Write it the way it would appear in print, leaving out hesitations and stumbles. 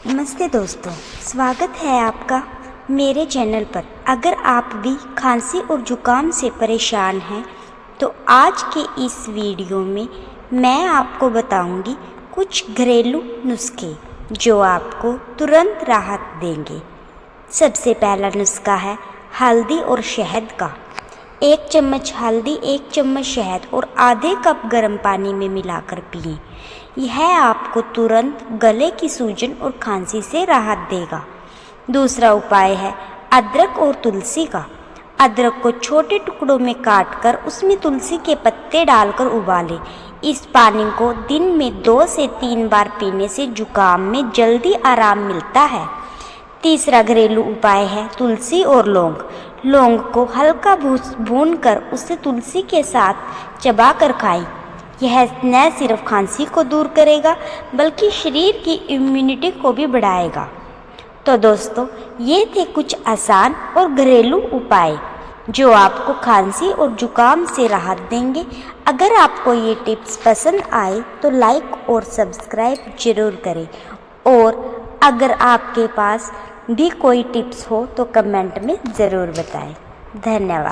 नमस्ते दोस्तों, स्वागत है आपका मेरे चैनल पर। अगर आप भी खांसी और जुकाम से परेशान हैं तो आज के इस वीडियो में मैं आपको बताऊंगी कुछ घरेलू नुस्खे जो आपको तुरंत राहत देंगे। सबसे पहला नुस्खा है हल्दी और शहद का। 1 चम्मच हल्दी, 1 चम्मच शहद और आधे कप गर्म पानी में मिलाकर पिएं। यह आपको तुरंत गले की सूजन और खांसी से राहत देगा। दूसरा उपाय है अदरक और तुलसी का। अदरक को छोटे टुकड़ों में काटकर उसमें तुलसी के पत्ते डालकर उबालें। इस पानी को दिन में 2 से 3 बार पीने से जुकाम में जल्दी आराम मिलता है। तीसरा घरेलू उपाय है तुलसी और लौंग। लौंग को हल्का भूनकर उसे तुलसी के साथ चबाकर खाएं। यह न सिर्फ खांसी को दूर करेगा बल्कि शरीर की इम्यूनिटी को भी बढ़ाएगा। तो दोस्तों, ये थे कुछ आसान और घरेलू उपाय जो आपको खांसी और जुकाम से राहत देंगे। अगर आपको ये टिप्स पसंद आए तो लाइक और सब्सक्राइब जरूर करें, और अगर आपके पास भी कोई टिप्स हो तो कमेंट में ज़रूर बताएं। धन्यवाद।